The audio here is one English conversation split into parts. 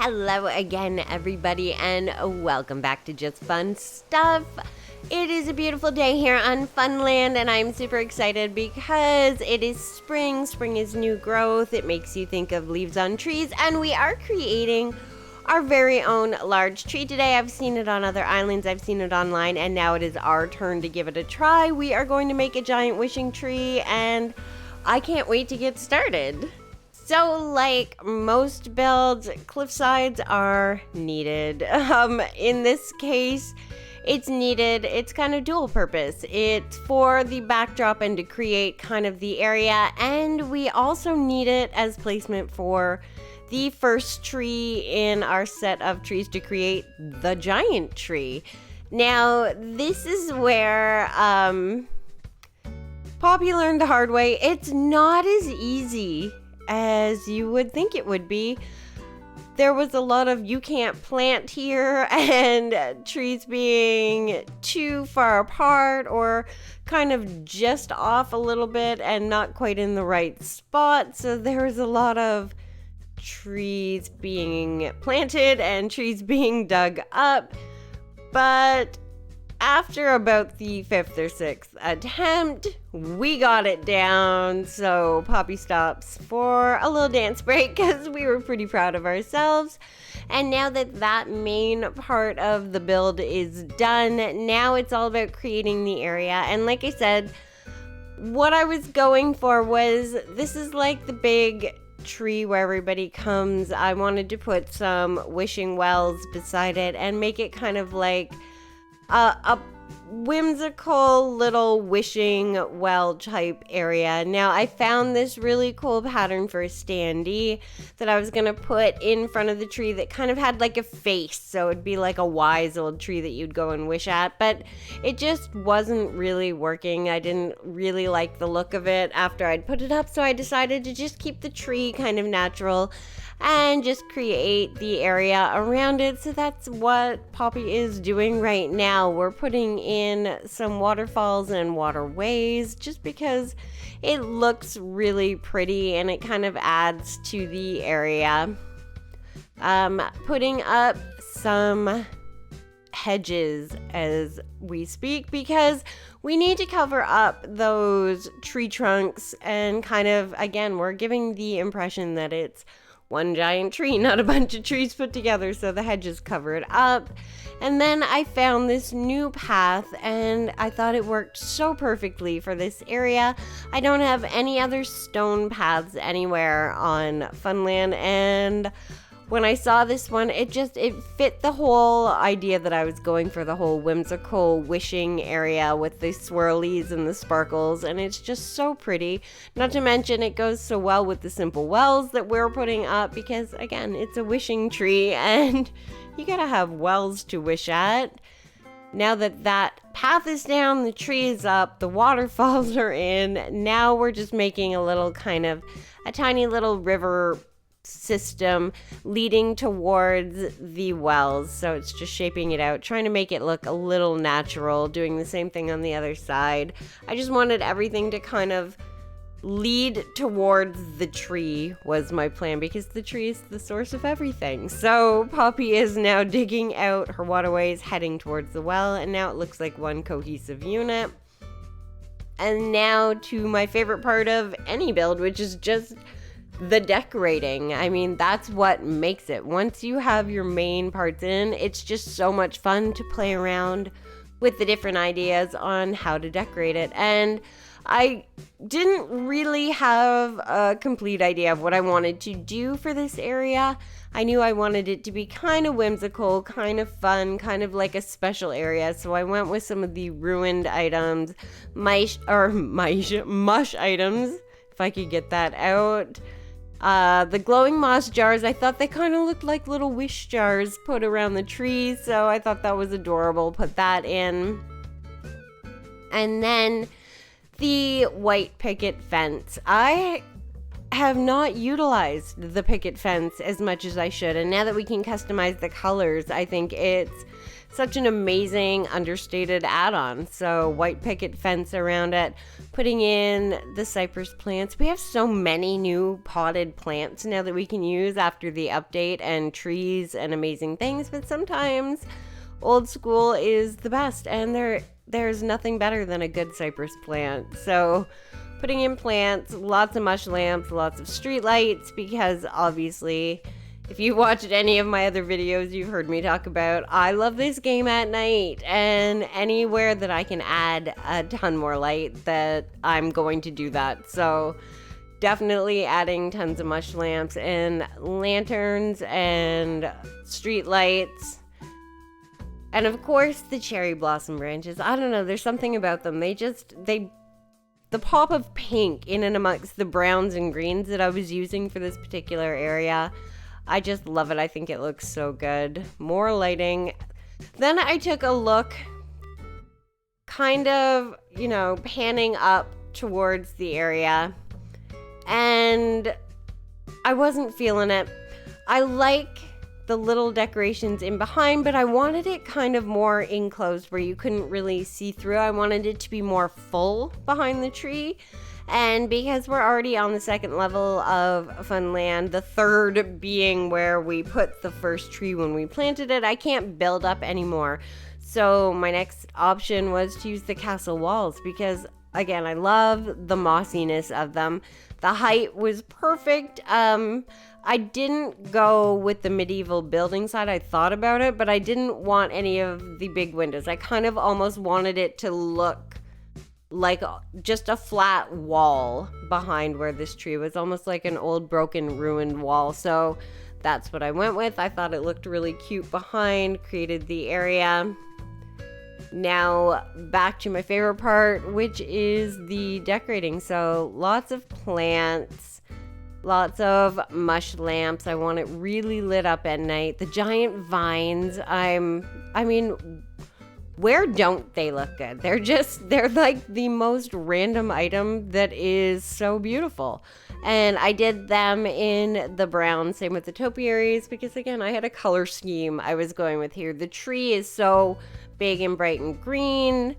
Hello again, everybody, and welcome back to Just Fun Stuff. It is a beautiful day here on Funland, and I'm super excited because it is spring. Spring is new growth. It makes you think of leaves on trees, and we are creating our very own large tree today. I've seen it on other islands, I've seen it online, and now it is our turn to give it a try. We are going to make a giant wishing tree, and I can't wait to get started. So, like most builds, cliff sides are needed. In this case, it's kind of dual purpose. It's for the backdrop and to create kind of the area, and we also need it as placement for the first tree in our set of trees to create the giant tree. Now, this is where Poppy learned the hard way. It's not as easy as you would think it would be. There was a lot of you can't plant here and trees being too far apart or kind of just off a little bit and not quite in the right spot. So there was a lot of trees being planted and trees being dug up. But after about the 5th or 6th attempt, we got it down. So Poppy stops for a little dance break because we were pretty proud of ourselves. And now that main part of the build is done, now it's all about creating the area. And like I said, what I was going for was, this is like the big tree where everybody comes. I wanted to put some wishing wells beside it and make it kind of like a whimsical little wishing well type area. Now, I found this really cool pattern for a standee that I was gonna put in front of the tree that kind of had like a face, so it'd be like a wise old tree that you'd go and wish at, but it just wasn't really working. I didn't really like the look of it after I'd put it up, so I decided to just keep the tree kind of natural and just create the area around it. So that's what Poppy is doing right now. We're putting in some waterfalls and waterways just because it looks really pretty and it kind of adds to the area. Putting up some hedges as we speak because we need to cover up those tree trunks and kind of, again, we're giving the impression that it's one giant tree, not a bunch of trees put together, so the hedges cover it up. And then I found this new path and I thought it worked so perfectly for this area. I don't have any other stone paths anywhere on Funland, and when I saw this one, it fit the whole idea that I was going for, the whole whimsical wishing area with the swirlies and the sparkles, and it's just so pretty. Not to mention it goes so well with the simple wells that we're putting up because, again, it's a wishing tree and you gotta have wells to wish at. Now that path is down, the tree is up, the waterfalls are in, now we're just making a tiny little river system leading towards the wells. So it's just shaping it out, trying to make it look a little natural, doing the same thing on the other side. I just wanted everything to kind of lead towards the tree was my plan because the tree is the source of everything. So Poppy is now digging out her waterways, heading towards the well, and now it looks like one cohesive unit. And now to my favorite part of any build, which is just the decorating. I mean, that's what makes it. Once you have your main parts in, it's just so much fun to play around with the different ideas on how to decorate it. And I didn't really have a complete idea of what I wanted to do for this area. I knew I wanted it to be kind of whimsical, kind of fun, kind of like a special area. So I went with some of the ruined items, mush items, if I could get that out. The glowing moss jars, I thought they kind of looked like little wish jars put around the tree, so I thought that was adorable. Put that in. And then the white picket fence. I have not utilized the picket fence as much as I should. And now that we can customize the colors, I think it's such an amazing understated add-on. So white picket fence around it, putting in the cypress plants. We have so many new potted plants now that we can use after the update, and trees and amazing things. But sometimes old school is the best, and there's nothing better than a good cypress plant. So putting in plants, lots of mush lamps, lots of street lights, because obviously if you've watched any of my other videos, you've heard me talk about I love this game at night, and anywhere that I can add a ton more light, that I'm going to do that. So definitely adding tons of mush lamps and lanterns and street lights. And of course the cherry blossom branches. I don't know, there's something about them. The pop of pink in and amongst the browns and greens that I was using for this particular area, I just love it. I think it looks so good. More lighting. Then I took a look, kind of, panning up towards the area, and I wasn't feeling it. I like the little decorations in behind, but I wanted it kind of more enclosed where you couldn't really see through. I wanted it to be more full behind the tree. And because we're already on the second level of Funland, the third being where we put the first tree when we planted it, I can't build up anymore. So my next option was to use the castle walls, because again, I love the mossiness of them. The height was perfect. I didn't go with the medieval building side. I thought about it, but I didn't want any of the big windows. I kind of almost wanted it to look like just a flat wall behind where this tree was, almost like an old broken ruined wall. So that's what I went with. I thought it looked really cute behind, created the area. Now back to my favorite part, which is the decorating. So lots of plants, lots of mush lamps. I want it really lit up at night. The giant vines, I mean, where don't they look good? They're like the most random item that is so beautiful. And I did them in the brown, same with the topiaries, because again, I had a color scheme I was going with here. The tree is so big and bright and green.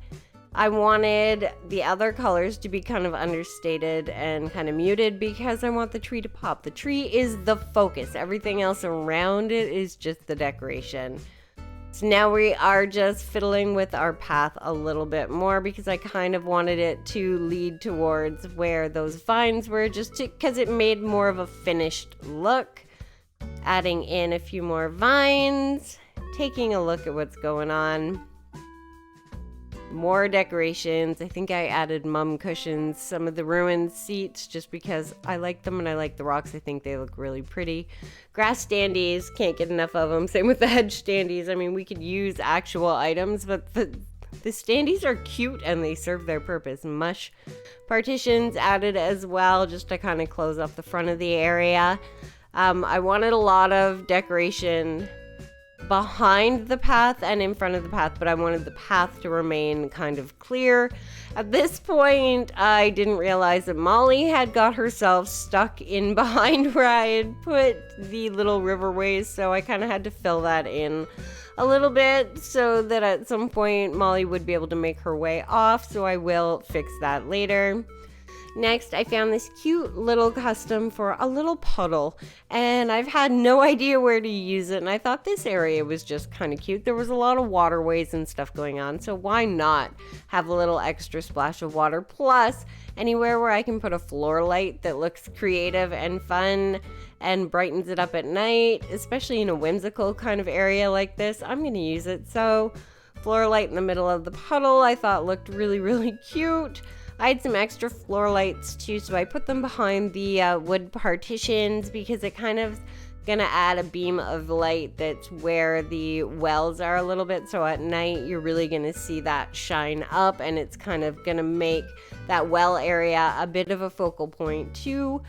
I wanted the other colors to be kind of understated and kind of muted, because I want the tree to pop. The tree is the focus. Everything else around it is just the decoration. So now we are just fiddling with our path a little bit more, because I kind of wanted it to lead towards where those vines were, just because it made more of a finished look. Adding in a few more vines, taking a look at what's going on. More decorations. I think I added mum cushions, some of the ruined seats, just because I like them and I like the rocks. I think they look really pretty. Grass standees, can't get enough of them. Same with the hedge standees. I mean, we could use actual items, but the standees are cute and they serve their purpose. Mush partitions added as well, just to kind of close off the front of the area. I wanted a lot of decoration behind the path and in front of the path, but I wanted the path to remain kind of clear. At this point, I didn't realize that Molly had got herself stuck in behind where I had put the little riverways, so I kind of had to fill that in a little bit so that at some point Molly would be able to make her way off, so I will fix that later. Next, I found this cute little custom for a little puddle, and I've had no idea where to use it, and I thought this area was just kind of cute. There was a lot of waterways and stuff going on, so why not have a little extra splash of water, plus anywhere where I can put a floor light that looks creative and fun and brightens it up at night, especially in a whimsical kind of area like this. I'm going to use it. So floor light in the middle of the puddle I thought looked really, really cute. I had some extra floor lights too, so I put them behind the wood partitions, because it kind of gonna add a beam of light that's where the wells are a little bit, so at night you're really gonna see that shine up, and it's kind of gonna make that well area a bit of a focal point too.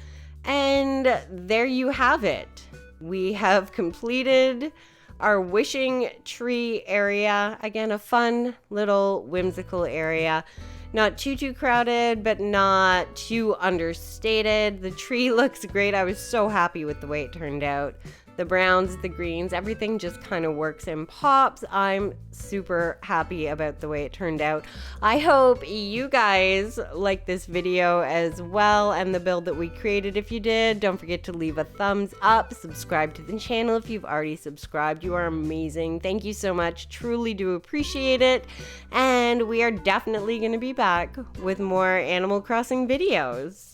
And there you have it. We have completed our wishing tree area. Again, a fun little whimsical area. Not too crowded, but not too understated. The tree looks great. I was so happy with the way it turned out. The browns, the greens, everything just kind of works and pops. I'm super happy about the way it turned out. I hope you guys like this video as well and the build that we created. If you did, don't forget to leave a thumbs up, subscribe to the channel if you've already subscribed. You are amazing. Thank you so much. Truly do appreciate it. And we are definitely going to be back with more Animal Crossing videos.